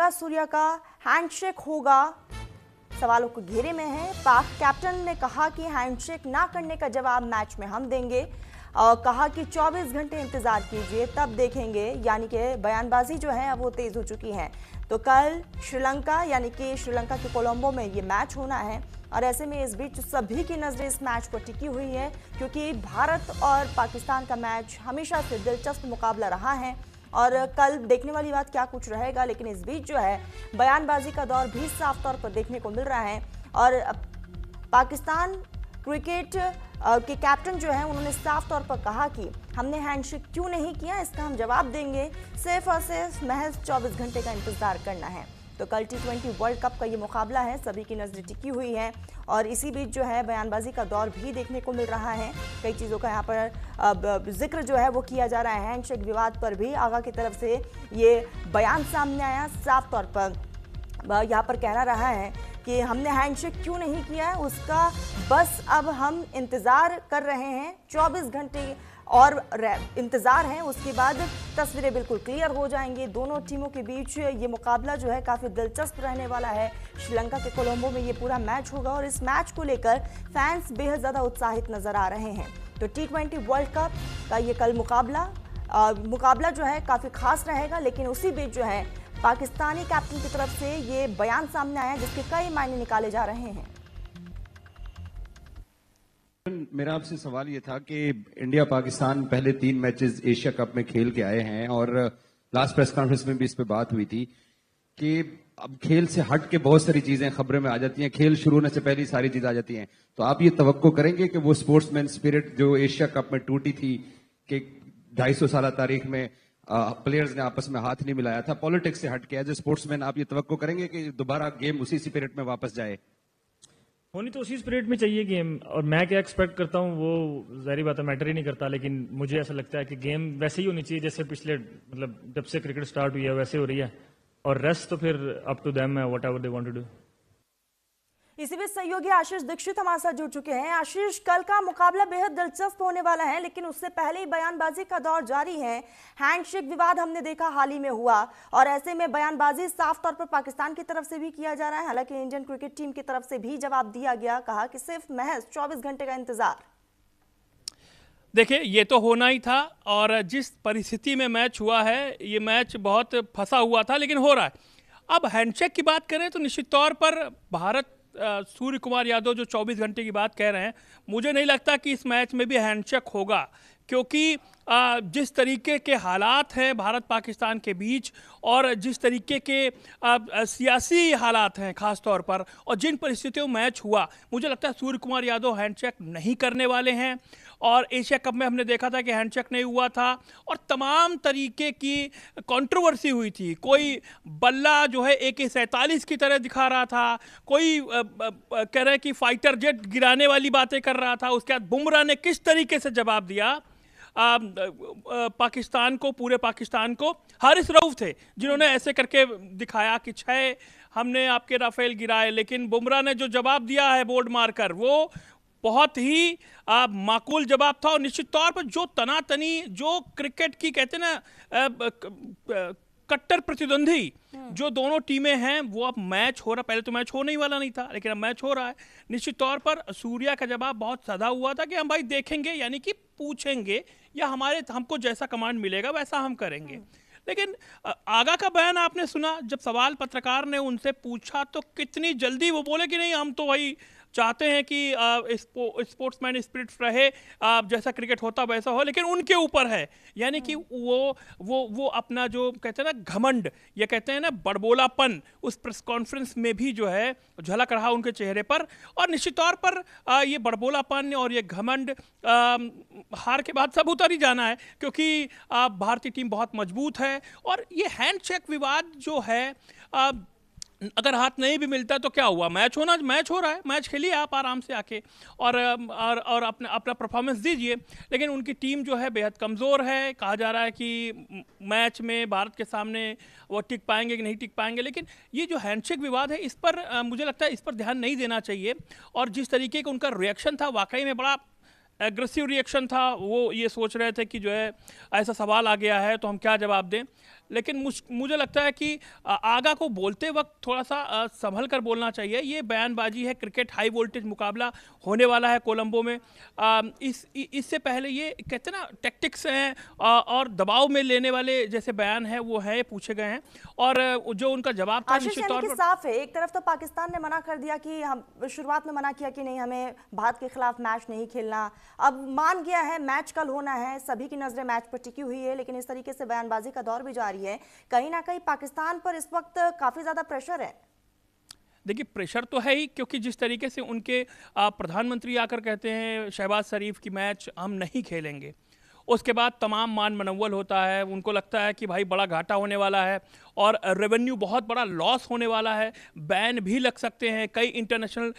त्यागा सूर्या का हैंडशेक होगा, सवालों के घेरे में है। पाक कैप्टन ने कहा कि हैंडशेक ना करने का जवाब मैच में हम देंगे और कहा कि 24 घंटे इंतजार कीजिए तब देखेंगे, यानी कि बयानबाजी जो है अब वो तेज हो चुकी है। तो कल श्रीलंका यानी कि श्रीलंका के कोलंबो में ये मैच होना है और ऐसे में इस बीच सभी की नजरें इस मैच पर टिकी हुई है क्योंकि भारत और पाकिस्तान का मैच हमेशा से दिलचस्प मुकाबला रहा है और कल देखने वाली बात क्या कुछ रहेगा। लेकिन इस बीच जो है बयानबाजी का दौर भी साफ तौर पर देखने को मिल रहा है और पाकिस्तान क्रिकेट के कैप्टन जो है उन्होंने साफ तौर पर कहा कि हमने हैंडशेक क्यों नहीं किया, इसका हम जवाब देंगे, सिर्फ और सिर्फ महज 24 घंटे का इंतजार करना है। तो कल T20 वर्ल्ड कप का ये मुकाबला है, सभी की नजरें टिकी हुई है और इसी बीच जो है बयानबाजी का दौर भी देखने को मिल रहा है। कई चीज़ों का यहाँ पर जिक्र जो है वो किया जा रहा है। हैंडशेक विवाद पर भी आगा की तरफ से ये बयान सामने आया, साफ तौर पर यहाँ पर कहना रहा है कि हमने हैंडशेक क्यों नहीं किया है उसका बस अब हम इंतज़ार कर रहे हैं, 24 घंटे और इंतज़ार है, उसके बाद तस्वीरें बिल्कुल क्लियर हो जाएंगी। दोनों टीमों के बीच ये मुकाबला जो है काफ़ी दिलचस्प रहने वाला है। श्रीलंका के कोलंबो में ये पूरा मैच होगा और इस मैच को लेकर फैंस बेहद ज़्यादा उत्साहित नज़र आ रहे हैं। तो T20 वर्ल्ड कप का ये कल मुकाबला जो है काफ़ी खास रहेगा। लेकिन उसी बीच जो है पाकिस्तानी कैप्टन की तरफ से ये बयान सामने आया जिसके कई मायने निकाले जा रहे हैं। मेरा आपसे सवाल ये था कि इंडिया पाकिस्तान पहले 3 मैचेस एशिया कप में खेल के आए हैं और लास्ट प्रेस कॉन्फ्रेंस में भी इस पे बात हुई थी कि अब खेल से हट के बहुत सारी चीजें खबरों में आ जाती हैं, खेल शुरू होने से पहले ही सारी चीजें आ जाती हैं। तो आप ये तवक्को करेंगे कि वो स्पोर्ट्समैन स्पिरिट जो एशिया कप में टूटी थी कि 250 साल तारीख में प्लेयर्स ने आपस में हाथ नहीं मिलाया था, पॉलिटिक्स से हट के एज ए स्पोर्ट्समैन आप ये तवक्को करेंगे कि दोबारा गेम उसी स्पिरिट में वापस जाए? होनी तो उसी स्पिरिट में चाहिए गेम, और मैं क्या एक्सपेक्ट करता हूँ वो जाहिर बात है मैटर ही नहीं करता, लेकिन मुझे ऐसा लगता है कि गेम वैसे ही होनी चाहिए जैसे पिछले मतलब जब से क्रिकेट स्टार्ट हुई है वैसे हो रही है, और रेस्ट तो फिर अप टू देम है, whatever they want to do. इसी बीच सहयोगी आशीष दीक्षित हमारे साथ जुड़ चुके हैं। आशीष, कल का मुकाबला बेहद दिलचस्प होने वाला है, लेकिन उससे पहले ही बयानबाजी का दौर जारी है। हैंडशेक विवाद हमने देखा हाल ही में हुआ और ऐसे में बयानबाजी साफ तौर पर पाकिस्तान की तरफ से भी किया जा रहा है। हालांकि इंडियन क्रिकेट टीम की तरफ से भी जवाब दिया गया, कहा कि सिर्फ महज 24 घंटे का इंतजार। देखिए, ये तो होना ही था और जिस परिस्थिति में मैच हुआ है, ये मैच बहुत फंसा हुआ था लेकिन हो रहा है। अब हैंडशेक की बात करें तो निश्चित तौर पर भारत सूर्य कुमार यादव जो 24 घंटे की बात कह रहे हैं, मुझे नहीं लगता कि इस मैच में भी हैंडशेक होगा, क्योंकि जिस तरीके के हालात हैं भारत पाकिस्तान के बीच और जिस तरीके के सियासी हालात हैं ख़ास तौर पर, और जिन परिस्थितियों में मैच हुआ, मुझे लगता है सूर्य कुमार यादव हैंडशेक नहीं करने वाले हैं। और एशिया कप में हमने देखा था कि हैंडशेक नहीं हुआ था और तमाम तरीके की कंट्रोवर्सी हुई थी। कोई बल्ला जो है AK-47 की तरह दिखा रहा था, कोई कह रहे कि फाइटर जेट गिराने वाली बातें कर रहा था। उसके बाद बुमराह ने किस तरीके से जवाब दिया पाकिस्तान को, पूरे पाकिस्तान को। हारिस रऊफ थे जिन्होंने ऐसे करके दिखाया कि 6 हमने आपके राफेल गिराए, लेकिन बुमराह ने जो जवाब दिया है बोर्ड मारकर, वो बहुत ही माकूल जवाब था। और निश्चित तौर पर जो तनातनी जो क्रिकेट की कहते हैं ना कट्टर प्रतिद्वंदी जो दोनों टीमें हैं, वो अब मैच हो रहा, पहले तो मैच होने ही वाला नहीं था लेकिन अब मैच हो रहा है। निश्चित तौर पर सूर्या का जवाब बहुत सादा हुआ था कि हम भाई देखेंगे, यानी कि पूछेंगे या हमको जैसा कमांड मिलेगा वैसा हम करेंगे। लेकिन आगा का बयान आपने सुना, जब सवाल पत्रकार ने उनसे पूछा तो कितनी जल्दी वो बोले कि नहीं हम तो भाई चाहते हैं कि स्पोर्ट्समैन स्पिरिट रहे, जैसा क्रिकेट होता वैसा हो, लेकिन उनके ऊपर है, यानी कि वो अपना जो कहते हैं ना घमंड, ये कहते हैं ना बड़बोलापन, उस प्रेस कॉन्फ्रेंस में भी जो है झलक रहा उनके चेहरे पर। और निश्चित तौर पर ये बड़बोलापन और ये घमंड हार के बाद सब उतर ही जाना है, क्योंकि भारतीय टीम बहुत मजबूत है। और ये हैंडशेक विवाद जो है, अगर हाथ नहीं भी मिलता तो क्या हुआ, मैच हो रहा है, मैच खेलिए आप आराम से आके और अपना परफॉर्मेंस दीजिए। लेकिन उनकी टीम जो है बेहद कमज़ोर है। कहा जा रहा है कि मैच में भारत के सामने वो टिक पाएंगे कि नहीं टिक पाएंगे। लेकिन ये जो हैंडशेक विवाद है, इस पर मुझे लगता है इस पर ध्यान नहीं देना चाहिए। और जिस तरीके का उनका रिएक्शन था, वाकई में बड़ा एग्रेसिव रिएक्शन था। वो ये सोच रहे थे कि जो है ऐसा सवाल आ गया है तो हम क्या जवाब दें। लेकिन मुझे लगता है कि आगा को बोलते वक्त थोड़ा सा संभल कर बोलना चाहिए। ये बयानबाजी है, क्रिकेट हाई वोल्टेज मुकाबला होने वाला है कोलंबो में। इससे पहले ये कहते हैं ना टैक्टिक्स हैं और दबाव में लेने वाले जैसे बयान है वो है पूछे गए हैं, और जो उनका जवाब था आशीष, निश्चित यानी तौर कि पर साफ है, एक तरफ तो पाकिस्तान ने मना कर दिया कि हम शुरुआत में मना किया कि नहीं हमें भारत के खिलाफ मैच नहीं खेलना, अब मान गया है मैच कल होना है, सभी की नजरें मैच पर टिकी हुई है, लेकिन इस तरीके से बयानबाजी का दौर भी जारी है। कहीं ना कहीं पाकिस्तान पर इस वक्त काफी ज्यादा प्रेशर है। देखिए प्रेशर तो है ही, क्योंकि जिस तरीके से उनके प्रधानमंत्री आकर कहते हैं शहबाज शरीफ की मैच हम नहीं खेलेंगे, उसके बाद तमाम मान मनव्वल होता है, उनको लगता है कि भाई बड़ा घाटा होने वाला है और रेवेन्यू बहुत बड़ा लॉस होने वाला है, बैन भी लग सकते हैं, कई इंटरनेशनल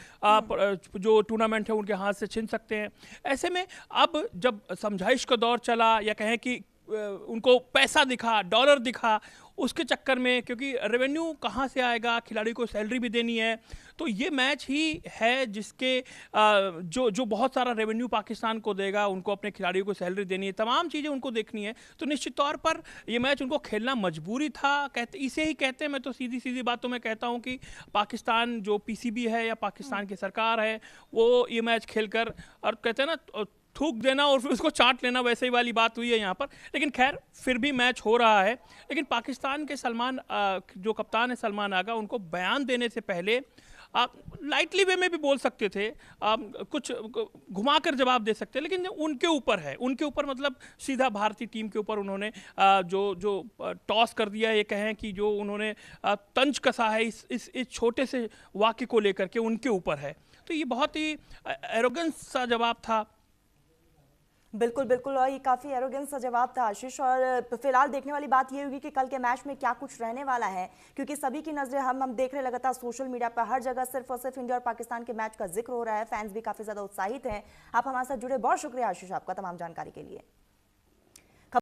जो टूर्नामेंट है उनके हाथ से छिन सकते हैं। ऐसे में अब जब समझाइश का दौर चला या कहें कि उनको पैसा दिखा, डॉलर दिखा, उसके चक्कर में, क्योंकि रेवेन्यू कहाँ से आएगा, खिलाड़ी को सैलरी भी देनी है, तो ये मैच ही है जिसके जो बहुत सारा रेवेन्यू पाकिस्तान को देगा, उनको अपने खिलाड़ियों को सैलरी देनी है, तमाम चीज़ें उनको देखनी है, तो निश्चित तौर पर ये मैच उनको खेलना मजबूरी था। कहते इसे ही कहते हैं, मैं तो सीधी सीधी बातों में कहता हूँ कि पाकिस्तान जो पीसीबी है या पाकिस्तान की सरकार है वो ये मैच खेलकर, और कहते हैं ना थूक देना और फिर उसको चाट लेना, वैसे ही वाली बात हुई है यहाँ पर। लेकिन खैर फिर भी मैच हो रहा है। लेकिन पाकिस्तान के सलमान जो कप्तान है सलमान आगा, उनको बयान देने से पहले लाइटली वे में भी बोल सकते थे, कुछ घुमाकर जवाब दे सकते, लेकिन उनके ऊपर है, उनके ऊपर मतलब सीधा भारतीय टीम के ऊपर उन्होंने जो टॉस कर दिया, ये कहें कि जो उन्होंने तंज कसा है इस छोटे से वाक्य को लेकर के उनके ऊपर है, तो ये बहुत ही एरोगेंस सा जवाब था। बिल्कुल बिल्कुल, और ये काफी एरोगेंस सा जवाब था आशीष। और फिलहाल देखने वाली बात ये होगी कि कल के मैच में क्या कुछ रहने वाला है, क्योंकि सभी की नजरें हम देख रहे लगातार सोशल मीडिया पर, हर जगह सिर्फ और सिर्फ इंडिया और पाकिस्तान के मैच का जिक्र हो रहा है, फैंस भी काफी ज्यादा उत्साहित हैं। आप हमारे साथ जुड़े, बहुत शुक्रिया आशीष आपका तमाम जानकारी के लिए।